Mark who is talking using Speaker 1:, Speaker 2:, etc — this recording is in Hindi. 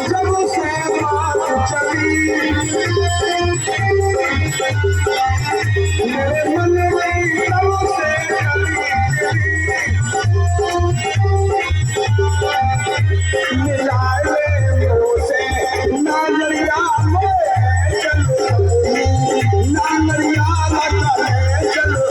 Speaker 1: जब से बात चली मेरे मन में तब से मिला ले से नारिया में चलो नारिया लगा ले चलो